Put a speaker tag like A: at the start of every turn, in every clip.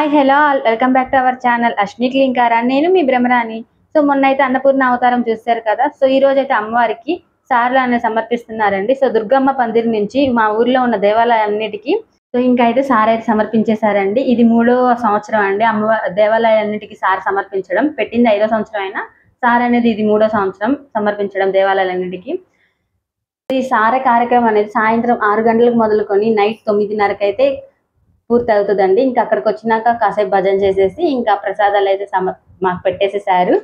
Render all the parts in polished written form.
A: Hi hello welcome back to our channel Ashwini Klin Kaara. నేను మీ Brahmarani. So మొన్న అయితే అన్నపూర్ణ అవతారం చూశారు కదా. సో ఈ రోజు అయితే అమ్మవారికి సార్లు అనేది సమర్పిస్తున్నారండి. సో దుర్గమ్మ పందిరి నుంచి మా ఊర్లో ఉన్న దేవాలయాలన్నిటికీ సో ఇంకా అయితే సార్ అయితే సమర్పించేశారండి. ఇది 3వ సంవత్సరం అండి అమ్మవారి దేవాలయాలన్నిటికీ సార్ సమర్పించడం. పెట్టింది 5వ సంవత్సరం అయినా సార్ అనేది ఇది 3వ సంవత్సరం సమర్పించడం దేవాలయాలన్నిటికీ. ఈ సార కార్యక్రమం అనేది సాయంత్రం 6 గంటలకు మొదలుకొని నైట్ 9:30కి అయితే పూర్తి అవుతుందండి. ఇంకా అక్కడికి వచ్చినాక కాసేపు భజన చేసేసి ఇంకా ప్రసాదాలు అయితే మాకు పెట్టేసేసారు.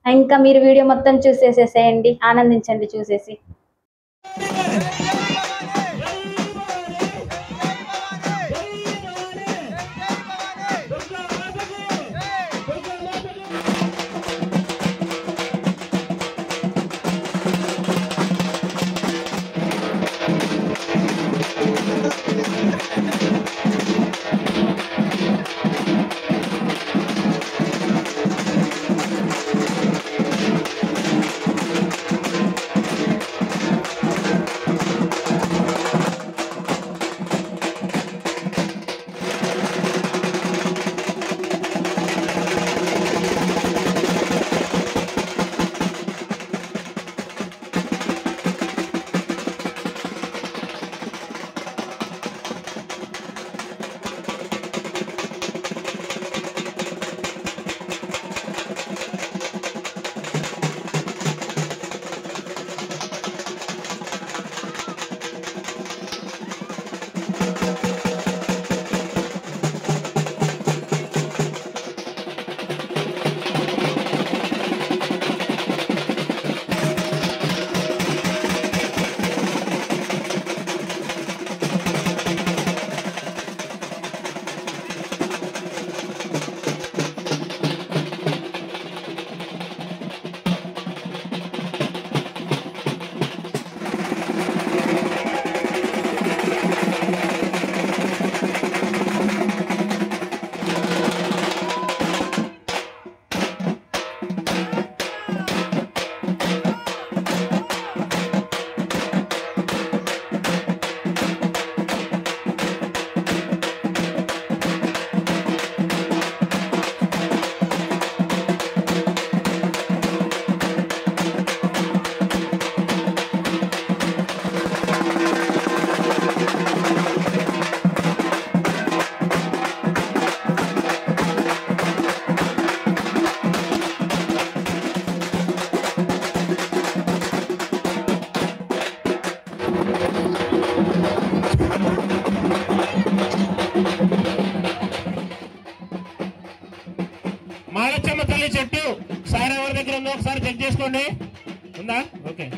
A: ఇంకా మీరు వీడియో మొత్తం చూసేసేసేయండి, ఆనందించండి చూసేసి.
B: మాలచ్చమ్మ తల్లి చెట్టు సార్ ఎవరి దగ్గర ఉందో ఒకసారి చెక్ చేసుకోండి. ఉందా? ఓకే.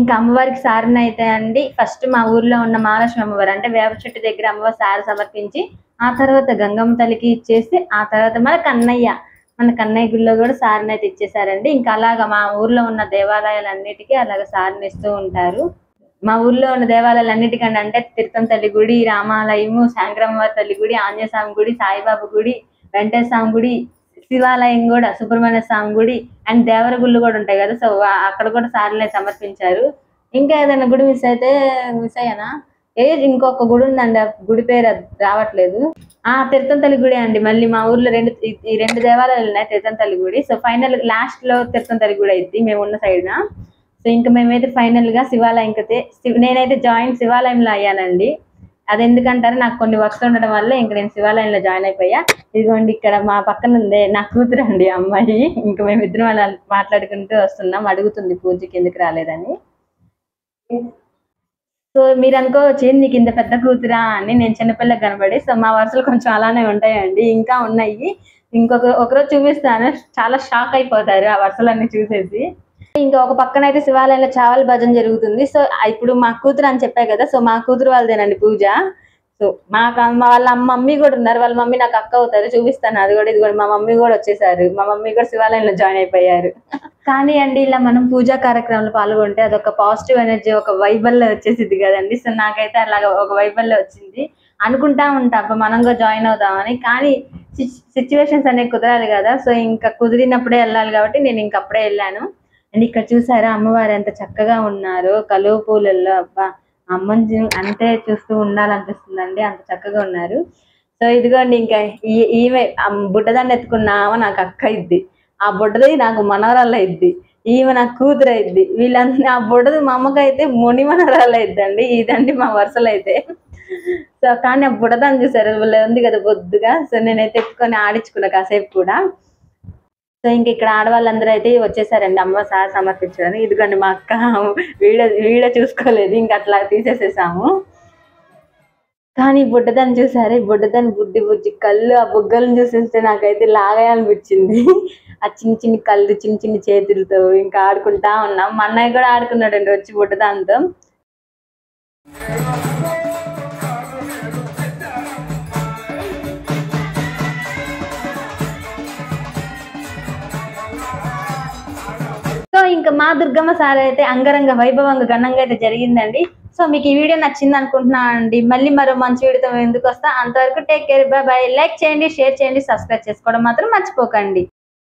A: ఇంకా అమ్మవారికి సారిని అయితే అండి ఫస్ట్ మా ఊర్లో ఉన్న మహాలక్ష్మి అమ్మవారు అంటే వేప చెట్టు దగ్గర అమ్మవారి సారి సమర్పించి ఆ తర్వాత గంగమ్మ తల్లికి ఇచ్చేసి ఆ తర్వాత మన కన్నయ్య గుడిలో కూడా సారిని అయితే ఇచ్చేసారండి. ఇంకా అలాగా మా ఊర్లో ఉన్న దేవాలయాలన్నిటికీ అలాగ సారిని ఇస్తూ ఉంటారు. మా ఊర్లో ఉన్న దేవాలయాలన్నిటికంటే అంటే తీర్థం తల్లి గుడి, రామాలయము, శాంకరమ్మవారి తల్లి గుడి, ఆంజనేయ స్వామి గుడి, సాయిబాబా గుడి, వెంకటేశ్వర స్వామి గుడి, శివాలయం కూడా, సుబ్రహ్మణ్య స్వామి గుడి అండ్ దేవర గుళ్ళు కూడా ఉంటాయి కదా. సో అక్కడ కూడా సారిని సమర్పించారు. ఇంకా ఏదైనా గుడి మిస్ అయ్యానా? ఇంకొక గుడి ఉందండి, ఆ గుడి పేరు రావట్లేదు. తీర్థం తల్లి గుడి అండి. మళ్ళీ మా ఊర్లో ఈ రెండు దేవాలయాలు ఉన్నాయి, తీర్థం తల్లి గుడి. సో ఫైనల్ లాస్ట్ లో తీర్థం తల్లి గుడి అయింది మేము ఉన్న సైడ్ గా. సో ఇంకా మేమైతే ఫైనల్ గా శివాలయం నేనైతే జాయిన్ శివాలయంలో అయ్యానండి. అది ఎందుకంటారు, నాకు కొన్ని వర్క్స్ ఉండడం వల్ల ఇంకా నేను శివాలయంలో జాయిన్ అయిపోయా. ఇదిగోండి ఇక్కడ మా పక్కన ఉంది నా కూతురు అండి అమ్మాయి. ఇంకా మేమిద్దరం అలా మాట్లాడుకుంటూ వస్తున్నాం. అడుగుతుంది పూజకి ఎందుకు రాలేదని. సో మీరు అనుకోవచ్చు నీకు ఇంత పెద్ద కూతురా అని, నేను చిన్నపిల్లకి కనబడి. సో మా వరుసలు కొంచెం అలానే ఉంటాయండి, ఇంకా ఉన్నాయి. ఒకరోజు చూపిస్తాను, చాలా షాక్ అయిపోతారు ఆ వరుసలన్నీ చూసేసి. ఇంకా ఒక పక్కన అయితే శివాలయంలో చావల్ భజన జరుగుతుంది. సో ఇప్పుడు మా కూతురు అని చెప్పాయి కదా, సో మా కూతురు వాళ్ళదేనండి పూజ. సో వాళ్ళ మమ్మీ కూడా ఉన్నారు, వాళ్ళ మమ్మీ నాకు అక్క అవుతారు, చూపిస్తాను అది కూడా. ఇది కూడా మా మమ్మీ కూడా వచ్చేసారు, మా మమ్మీ కూడా శివాలయంలో జాయిన్ అయిపోయారు. కానీ అండి ఇలా మనం పూజా కార్యక్రమంలో పాల్గొంటే అదొక పాజిటివ్ ఎనర్జీ, ఒక వైబల్లో వచ్చేసింది కదండి. సో నాకైతే అలాగ ఒక వైబల్లో వచ్చింది. అనుకుంటా ఉంటా మనం కూడా జాయిన్ అవుతామని, కానీ సిచ్యువేషన్స్ అనేవి కుదరాలి కదా. సో ఇంకా కుదిరినప్పుడే వెళ్ళాలి కాబట్టి నేను ఇంకప్పుడే వెళ్ళాను. అండ్ ఇక్కడ చూసారా అమ్మవారు ఎంత చక్కగా ఉన్నారు కలువ పూలల్లో. అబ్బా అమ్మని అంతే చూస్తూ ఉండాలనిపిస్తుందండి, అంత చక్కగా ఉన్నారు. సో ఇదిగోండి ఇంకా ఈమె బుడ్డదాన్ని ఎత్తుకున్నామా నాకు అక్క ఇద్ది, ఆ బుడ్డది నాకు మనవరాలు ఇద్ది, ఈమె నాకు కూతురు ఇద్ది. వీళ్ళందరూ ఆ బుడ్డది మా అమ్మకి అయితే ముని మనవరాలు ఇద్దండి. ఇదండి మా వరుసలు అయితే. సో కానీ ఆ బుడ్డదాన్ని చూసారు ఉంది కదా బొద్దుగా. సో నేనైతే ఎత్తుకొని ఆడించుకున్నా కాసేపు కూడా. సో ఇంక ఇక్కడ ఆడవాళ్ళందరూ అయితే వచ్చేసారండి అమ్మ సార్ సమర్పించడానికి. ఇదిగోండి మా అక్క వీడియో చూసుకోలేదు, ఇంక అట్లా తీసేసేసాము. కానీ బుడ్డదాన్ని చూసారు, బుడ్డదాన్ని బుజ్జి కళ్ళు, ఆ బుగ్గలను చూసేస్తే నాకైతే లాగాయనిపించింది. ఆ చిన్ని కళ్ళు, చిన్ని చేతులతో ఇంకా ఆడుకుంటా ఉన్నాం. మా అన్నయ్య కూడా ఆడుకున్నాడండి వచ్చి బుడ్డదాంతో. సో ఇంకా మా దుర్గమ్మ సారి అయితే అంగరంగ వైభవంగా ఘనంగా అయితే జరిగిందండి. సో మీకు ఈ వీడియో నచ్చింది అనుకుంటున్నాను అండి. మళ్ళీ మరో మంచి వీడియోతో ఎందుకు వస్తా. అంతవరకు take care, by by. Like చేయండి, షేర్ చేయండి, సబ్స్క్రైబ్ చేసుకోవడం మాత్రం మర్చిపోకండి.